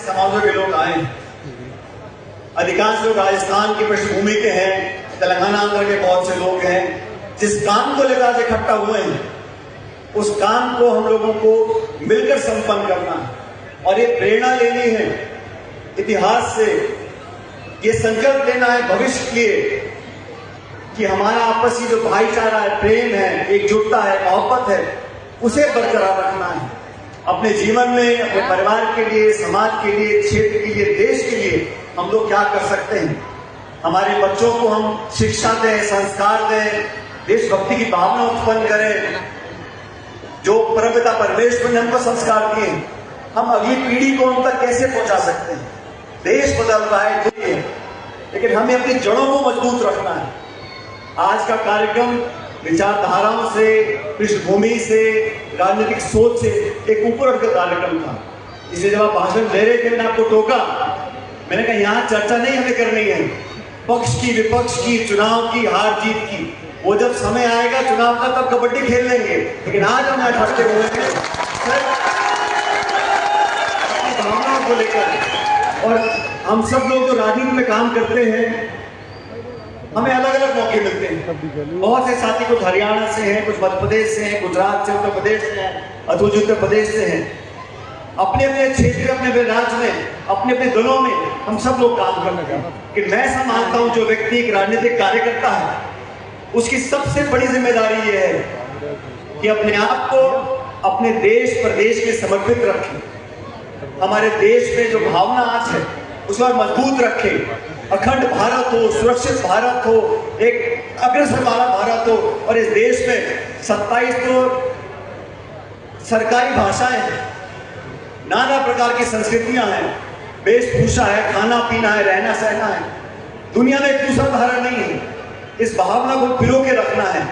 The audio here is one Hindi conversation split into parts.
समाजों के लोग आए हैं। अधिकांश लोग राजस्थान की पृष्ठभूमि के हैं, तेलंगाना आंध्र के बहुत से लोग हैं। जिस काम को लेकर आज इकट्ठा हुए हैं, उस काम को हम लोगों को मिलकर संपन्न करना है और ये प्रेरणा लेनी है इतिहास से। ये संकल्प लेना है भविष्य के लिए कि हमारा आपसी जो भाईचारा है, प्रेम है, एकजुटता है, मोहब्बत है, उसे बरकरार रखना है। अपने जीवन में, अपने परिवार के लिए, समाज के लिए, क्षेत्र के लिए, देश के लिए हम लोग क्या कर सकते हैं। हमारे बच्चों को हम शिक्षा दें, संस्कार दें, देशभक्ति की भावना उत्पन्न करें। जो परमपिता परमेश्वर ने हमको संस्कार दिए, हम अगली पीढ़ी को उन तक कैसे पहुंचा सकते हैं। देश बदल रहा है, लेकिन हमें अपनी जड़ों को मजबूत रखना है। आज का कार्यक्रम विचारधाराओं से, पृष्ठभूमि से, राजनीतिक सोच से एक ऊपर उठकर कार्यक्रम था। इसलिए जब आप भाषण दे रहे थे, मैंने आपको टोका। मैंने कहा यहाँ चर्चा नहीं हमें करनी है पक्ष की, विपक्ष की, चुनाव की, हार जीत की। वो जब समय आएगा चुनाव का, तब कबड्डी खेल लेंगे। लेकिन आज हम इकट्ठे हुए हैं अपनी भावनाओं को लेकर। और हम सब लोग जो राजनीति में काम करते हैं, हमें अलग अलग मौके मिलते हैं। बहुत से साथी कुछ हरियाणा से हैं, कुछ मध्य प्रदेश से हैं, गुजरात से, उत्तर प्रदेश से हैं, अथवा उत्तर प्रदेश से हैं। अपने अपने क्षेत्र, अपने अपने राज्य में, अपने अपने दलों में हम सब लोग काम कर रहे हैं। कि मैं ऐसा मानता हूं, जो व्यक्ति एक राजनीतिक कार्यकर्ता है, उसकी सबसे बड़ी जिम्मेदारी यह है कि अपने आप को अपने देश प्रदेश में समर्पित रखें। हमारे देश में जो भावना आज है, उसको मजबूत रखें। अखंड भारत हो, सुरक्षित भारत हो, एक अग्रसर वाला भारत हो। और इस देश में 27 तो सरकारी भाषाएं हैं, नाना प्रकार की संस्कृतियां हैं, वेशभूषा है, खाना पीना है, रहना सहना है। दुनिया में एक दूसरा धारा नहीं है। इस भावना को पिरो के रखना है।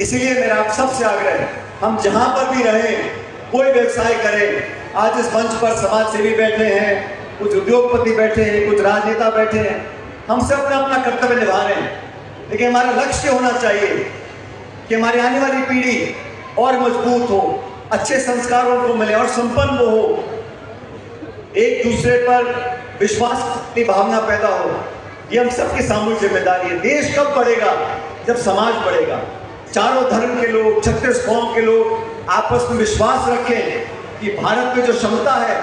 इसीलिए मेरा आप सबसे आग्रह है, हम जहां पर भी रहें, कोई व्यवसाय करें। आज इस मंच पर समाज सेवी बैठे हैं, कुछ उद्योगपति बैठे हैं, कुछ राजनेता बैठे हैं। हम सब अपना अपना कर्तव्य निभा रहे हैं, लेकिन हमारा लक्ष्य होना चाहिए कि हमारी आने वाली पीढ़ी और मजबूत हो, अच्छे संस्कारों को मिले और संपन्न वो हो, एक दूसरे पर विश्वास की भावना पैदा हो। ये हम सबकी सामूहिक जिम्मेदारी है। देश कब बढ़ेगा? जब समाज बढ़ेगा। चारों धर्म के लोग, 36 कौम के लोग आपस में विश्वास रखें कि भारत में जो क्षमता है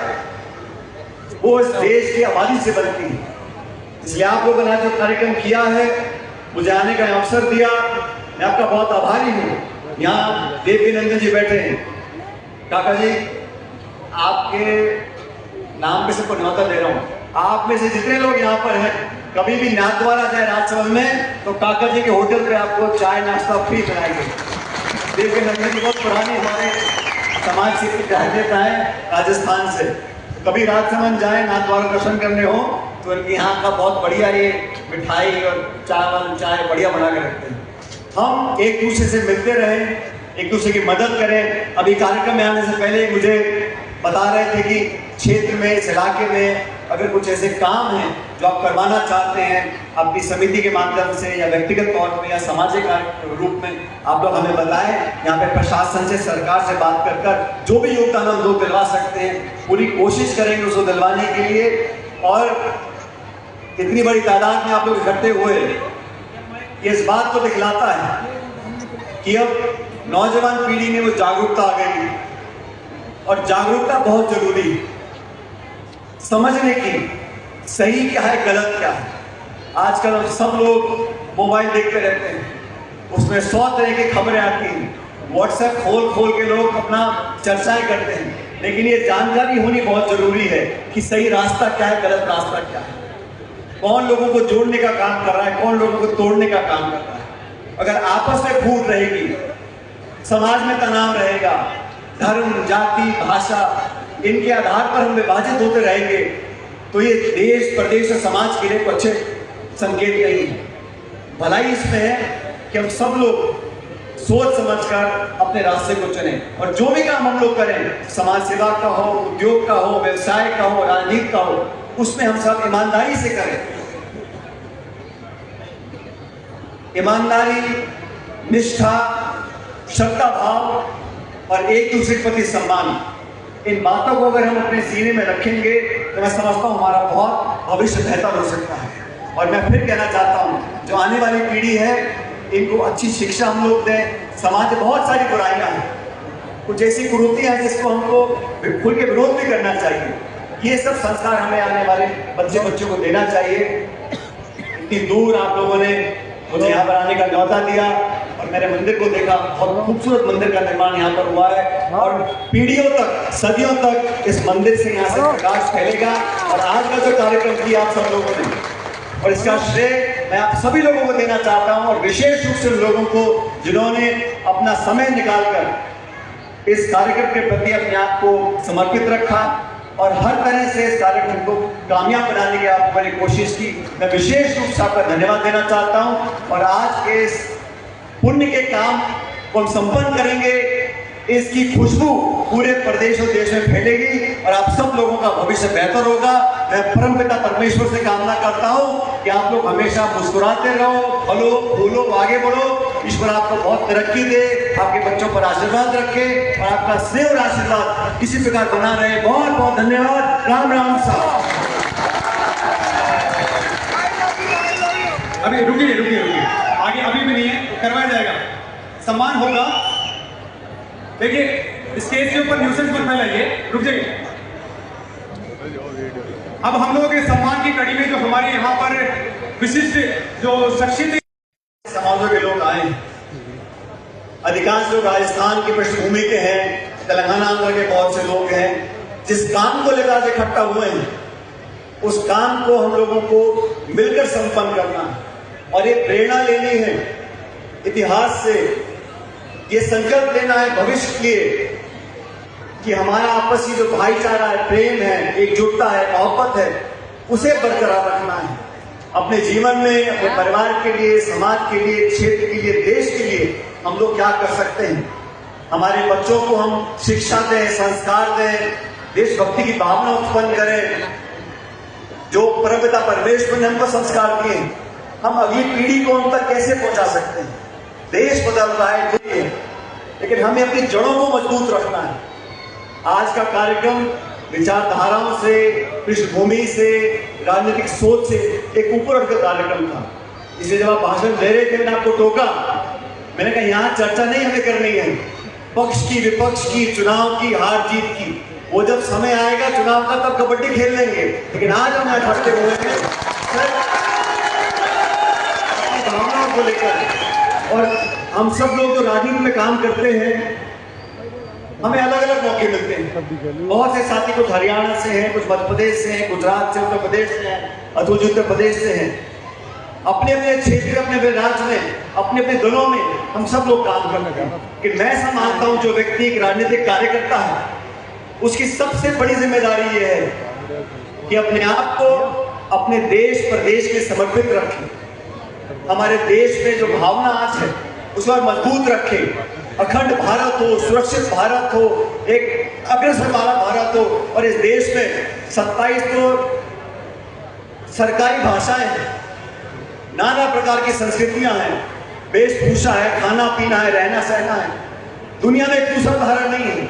वो इस देश की आबादी से बनती है। इसलिए आप लोगों ने जो कार्यक्रम किया है, मुझे आने का अवसर दिया, मैं आपका बहुत आभारी हूँ। यहाँ देवी नंदन जी बैठे हैं। काका जी, आपके नाम पे सबको न्योता दे रहा हूँ। आप में से जितने लोग यहाँ पर हैं, कभी भी नाथद्वारा जाए राजसमंद में, तो काका जी के होटल पे आपको चाय नाश्ता फ्री बनाएंगे। देवी नंदन जी बहुत पुरानी हमारे समाज से कार्यकर्ता है, राजस्थान से। कभी राजसमंद जाए, नाथद्वारा दर्शन करने हो, तो इनके यहाँ का बहुत बढ़िया ये मिठाई और चावल चाय बढ़िया बना के रखते हैं। हम एक दूसरे से मिलते रहें, एक दूसरे की मदद करें। अभी कार्यक्रम में आने से पहले मुझे बता रहे थे कि क्षेत्र में, इस इलाके में अगर कुछ ऐसे काम हैं जो आप करवाना चाहते हैं अपनी समिति के माध्यम से या व्यक्तिगत तौर पर या सामाजिक रूप में, आप लोग हमें बताएं। यहाँ पे प्रशासन से, सरकार से बात कर जो भी योगदान हम लोग दिलवा सकते हैं, पूरी कोशिश करेंगे उसको दिलवाने के लिए। और इतनी बड़ी तादाद में आप लोग इकट्ठे हुए, ये इस बात को दिखलाता है कि अब नौजवान पीढ़ी में वो जागरूकता आ गई। और जागरूकता बहुत जरूरी है, समझने की सही क्या है, गलत क्या है। आजकल सब लोग मोबाइल देखते रहते हैं, उसमें 100 तरह की खबरें आती हैं। व्हाट्सएप खोल के लोग अपना चर्चाएं करते हैं। लेकिन ये जानकारी होनी बहुत जरूरी है कि सही रास्ता क्या है, गलत रास्ता क्या है। कौन लोगों को जोड़ने का काम कर रहा है, कौन लोगों को तोड़ने का काम कर रहा है। अगर आपस में फूट रहेगी, समाज में तनाव रहेगा, धर्म, जाति, भाषा, इनके आधार पर हम विभाजित होते रहेंगे, तो ये देश, प्रदेश और समाज के लिए अच्छे संकेत नहीं है। भलाई इसमें है कि हम सब लोग सोच समझकर अपने रास्ते को चुनें। और जो भी काम हम लोग करें, समाज सेवा का हो, उद्योग का हो, व्यवसाय का हो, राजनीति का हो, उसमें हम सब ईमानदारी से करें। ईमानदारी, निष्ठा, श्रद्धा भाव और एक दूसरे के प्रति सम्मान, इन बातों को अगर हम अपने सीने में रखेंगे तो मैं समझता हूँ हमारा बहुत भविष्य बेहतर हो सकता है। और मैं फिर कहना चाहता हूँ, जो आने वाली पीढ़ी है इनको अच्छी शिक्षा हम लोग दें। समाज में बहुत सारी बुराइयां हैं, कुछ ऐसी कुरीतियां हैं जिसको हमको खुल के विरोध भी करना चाहिए। ये सब संस्कार हमें आने वाले बच्चों को देना चाहिए। इतनी दूर आप लोगों ने मुझे यहाँ पर आने का न्योता दिया और मेरे मंदिर को देखा। बहुत खूबसूरत मंदिर का निर्माण यहाँ पर हुआ है और पीढ़ियों तक, सदियों तक इस मंदिर से यहाँ से प्रकाश फैलेगा। और आज का जो कार्यक्रम किया आप सब लोगों ने, और इसका श्रेय मैं आप सभी लोगों को देना चाहता हूँ, और विशेष रूप से लोगों को जिन्होंने अपना समय निकालकर इस कार्यक्रम के प्रति अपने आप को समर्पित रखा और हर तरह से इस कार्यक्रम को कामयाब बनाने की आपने कोशिश की। मैं विशेष रूप से आपका धन्यवाद देना चाहता हूं। और आज के इस पुण्य के काम को हम संपन्न करेंगे, इसकी खुशबू पूरे प्रदेश और देश में फैलेगी और आप सब लोगों का भविष्य बेहतर होगा। मैं परमपिता परमेश्वर से कामना करता हूं कि आप लोग हमेशा मुस्कुराते रहो, फलो फूलो, आगे बढ़ो। ईश्वर आपको बहुत तरक्की दे, आपके बच्चों पर आशीर्वाद रखे और आपका स्नेह और आशीर्वाद इसी प्रकार बना रहे। बहुत बहुत धन्यवाद। राम राम साहब। अभी रुकिए आगे अभी भी नहीं है, करवाया जाएगा, सम्मान होगा। देखिए स्टेज के ऊपर न्यूसेंस मत फैलाइए, रुक जाइए। अब हम लोगों के सम्मान की कड़ी में जो हमारे यहाँ पर विशिष्ट जो शख्सियत समाजों के लोग आए, अधिकांश लोग राजस्थान की पृष्ठभूमि के हैं, तेलंगाना आंध्र के बहुत से लोग हैं। जिस काम को लेकर इकट्ठा हुए हैं उस काम को हम लोगों को मिलकर संपन्न करना है और ये प्रेरणा लेनी है इतिहास से। ये संकल्प लेना है भविष्य के लिए कि हमारा आपसी जो भाईचारा है, प्रेम है, एकजुटता है, मोहब्बत है, उसे बरकरार रखना है। अपने जीवन में, अपने परिवार के लिए, समाज के लिए, क्षेत्र के लिए, देश के लिए हम लोग क्या कर सकते हैं। हमारे बच्चों को हम शिक्षा दें, संस्कार दें, देशभक्ति की भावना उत्पन्न करें। जो परमपिता परमेश्वर ने हमको संस्कार दिए, हम अगली पीढ़ी को उन तक कैसे पहुंचा सकते हैं। देश बदल रहा है लेकिन हमें अपनी जड़ों को मजबूत रखना है। आज का कार्यक्रम विचारधाराओं से, पृष्ठभूमि से, राजनीतिक सोच से एक ऊपर उठकर कार्यक्रम था। इसलिए जब आप भाषण दे रहे थे मैंने आपको टोका, मैंने कहा यहाँ चर्चा नहीं हमें करनी है पक्ष की, विपक्ष की, चुनाव की, हार जीत की। वो जब समय आएगा चुनाव का तब कबड्डी खेल लेंगे, लेकिन आज हम इकट्ठे हुए हैं भावनाओं को लेकर। और हम सब लोग जो राजनीति में काम करते हैं हमें अलग अलग मौके मिलते हैं। बहुत से साथी कुछ हरियाणा से हैं, कुछ मध्य प्रदेश से हैं, गुजरात से, उत्तर प्रदेश से हैं, अथवा उत्तर प्रदेश से हैं। अपने अपने क्षेत्र, अपने अपने राज्य में, अपने अपने दलों में हम सब लोग काम कर रहे हैं। कि मैं ऐसा मानता हूं जो व्यक्ति एक राजनीतिक कार्यकर्ता है उसकी सबसे बड़ी जिम्मेदारी ये है कि अपने आप को अपने देश प्रदेश में समर्पित रखें। हमारे देश में जो भावना आज है उसको मजबूत रखें। अखंड भारत हो, सुरक्षित भारत हो, एक अग्रसर वाला भारत हो। और इस देश में 27 तो सरकारी भाषाएं हैं, नाना प्रकार की संस्कृतियां हैं, वेशभूषा है, खाना पीना है, रहना सहना है। दुनिया में एक दूसरा धारा नहीं है।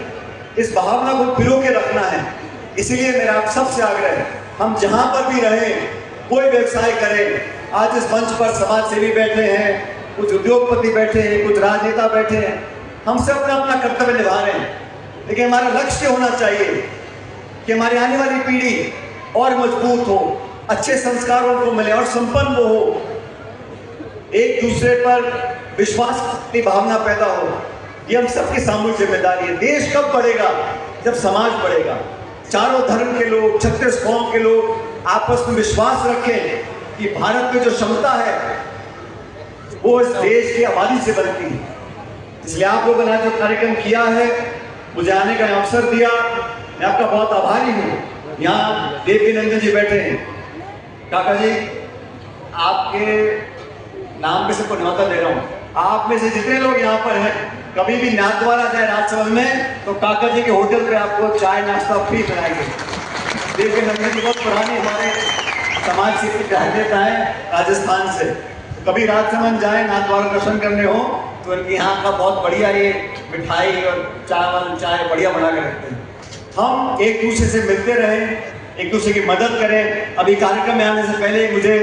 इस भावना को पिरो के रखना है। इसीलिए मेरा आप सबसे आग्रह है, हम जहां पर भी रहें, कोई व्यवसाय करें। आज इस मंच पर समाज सेवी बैठे हैं, कुछ उद्योगपति बैठे हैं, कुछ राजनेता बैठे हैं। हम सब अपना अपना कर्तव्य निभा रहे हैं, लेकिन हमारा लक्ष्य होना चाहिए कि हमारी आने वाली पीढ़ी और मजबूत हो, अच्छे संस्कारों को मिले और संपन्न वो हो, एक दूसरे पर विश्वास की भावना पैदा हो। ये हम सबकी सामूहिक जिम्मेदारी है। देश कब बढ़ेगा? जब समाज बढ़ेगा। चारों धर्म के लोग, 36 कौम के लोग आपस में विश्वास रखें कि भारत में जो क्षमता है वो इस देश की आबादी से बनती है। इसलिए आप लोगों ने जो कार्यक्रम किया है, मुझे आने का अवसर दिया, मैं आपका बहुत आभारी हूँ। यहाँ देवी नंदन जी बैठे हैं। काका जी, आपके नाम पे सबको न्योता दे रहा हूँ। आप में से जितने लोग यहाँ पर हैं, कभी भी नाथद्वारा जाए राजसभा में तो काका जी के होटल पे आपको चाय नाश्ता फ्री बनाएंगे। देवी नंदन जी बहुत पुरानी हमारे समाज से कार्यकर्ता है राजस्थान से। कभी राजसमंद जाए, नाथद्वारा दर्शन करने हो तो इनके यहाँ का बहुत बढ़िया ये मिठाई और चावल चाय बढ़िया बना के रखते हैं। हम एक दूसरे से मिलते रहें, एक दूसरे की मदद करें। अभी कार्यक्रम में आने से पहले मुझे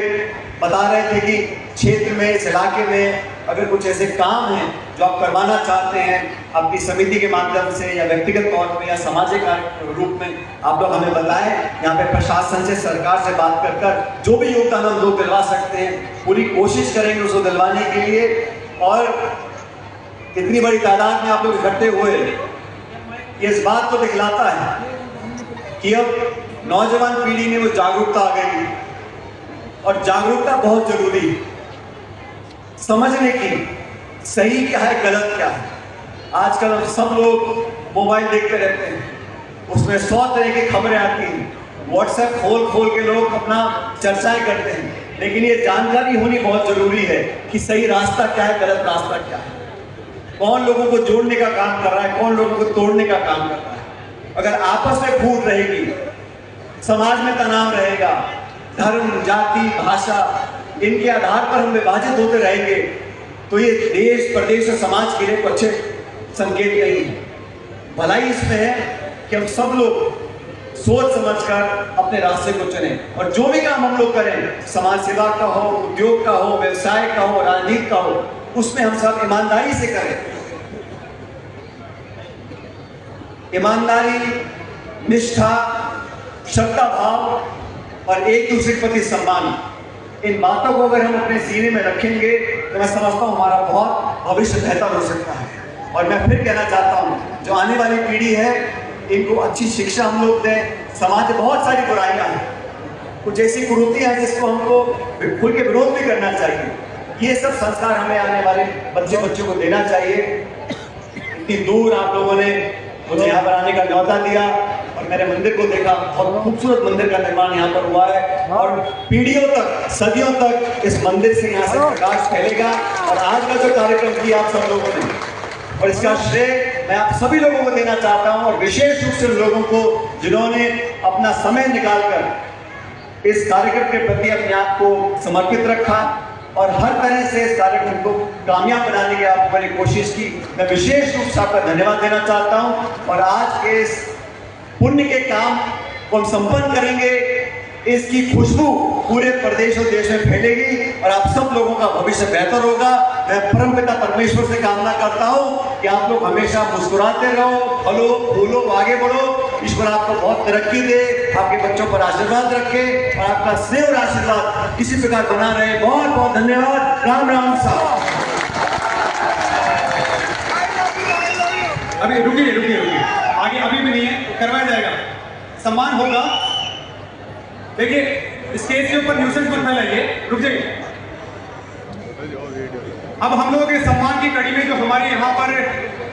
बता रहे थे कि क्षेत्र में, इस इलाके में अगर कुछ ऐसे काम हैं जो आप करवाना चाहते हैं आपकी समिति के माध्यम से या व्यक्तिगत तौर पे या सामाजिक रूप में, आप लोग हमें बताएं। यहाँ पे प्रशासन से, सरकार से बात कर जो भी योगदान हम लोग दिलवा सकते हैं पूरी कोशिश करेंगे उसको दिलवाने के लिए। और इतनी बड़ी तादाद में आप लोग इकट्ठे हुए ये इस बात को दिखलाता है कि अब नौजवान पीढ़ी में वो जागरूकता आ गई और जागरूकता बहुत जरूरी है, समझने की सही क्या है गलत क्या है। आजकल हम सब लोग मोबाइल देखते रहते हैं, उसमें 100 तरह की खबरें आती हैं, व्हाट्सएप खोल के लोग अपना चर्चाएं करते हैं, लेकिन ये जानकारी होनी बहुत जरूरी है कि सही रास्ता क्या है, गलत रास्ता क्या है, कौन लोगों को जोड़ने का काम कर रहा है, कौन लोगों को तोड़ने का काम कर रहा है। अगर आपस में फूट रहेगी, समाज में तनाव रहेगा, धर्म, जाति, भाषा इनके आधार पर हम विभाजित होते रहेंगे तो ये देश, प्रदेश और समाज के लिए अच्छे संकेत नहीं है। भलाई इसमें है कि हम सब लोग सोच समझकर अपने रास्ते को चुनें और जो भी काम हम लोग करें, समाज सेवा का हो, उद्योग का हो, व्यवसाय का हो, राजनीति का हो, उसमें हम सब ईमानदारी से करें। ईमानदारी, निष्ठा, श्रद्धा भाव और एक दूसरे के प्रति सम्मान, इन बातों को अगर हम अपने सीने में रखेंगे तो मैं समझता हूँ हमारा बहुत भविष्य बेहतर हो सकता है। और मैं फिर कहना चाहता हूँ जो आने वाली पीढ़ी है इनको अच्छी शिक्षा हम लोग दें। समाज में बहुत सारी बुराइयां हैं, कुछ ऐसी कुरीतियां हैं जिसको हमको खुल के विरोध भी करना चाहिए। ये सब संस्कार हमें आने वाले बच्चों को देना चाहिए। इतनी दूर आप लोगों ने मुझे यहाँ पर आने का न्योता दिया और मेरे मंदिर को देखा, बहुत खूबसूरत मंदिर का निर्माण यहाँ पर हुआ है और पीढ़ियों तक, सदियों तक इस मंदिर से यहाँ से प्रकाश फैलेगा। और आज का जो कार्यक्रम किया आप सब लोगों ने, और इसका श्रेय मैं आप सभी लोगों को देना चाहता हूँ और विशेष रूप से लोगों को जिन्होंने अपना समय निकालकर इस कार्यक्रम के प्रति अपने आप को समर्पित रखा और हर तरह से इस कार्यक्रम को कामयाब बनाने की आपने बड़ी कोशिश की। मैं विशेष रूप से आपका धन्यवाद देना चाहता हूं और आज के इस पुण्य के काम को हम संपन्न करेंगे, इसकी खुशबू पूरे प्रदेश और देश में फैलेगी और आप सब लोगों का भविष्य बेहतर होगा। मैं परमपिता परमेश्वर से कामना करता हूं कि आप लोग हमेशा मुस्कुराते रहो, फलो फूलो, आगे बढ़ो। ईश्वर आपको बहुत तरक्की दे, आपके बच्चों पर आशीर्वाद रखे और आपका स्नेह और आशीर्वाद इसी प्रकार बना रहे। बहुत बहुत धन्यवाद। राम राम साहब। अभी रुकिए आगे अभी भी नहीं है, करवाया जाएगा, सम्मान होगा। देखिए स्टेज के ऊपर न्यूसेंस मत फैलाइए, रुक जाइए। अब हम लोगों के सम्मान की कड़ी में जो हमारे यहाँ पर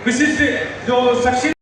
विशिष्ट जो शख्सियत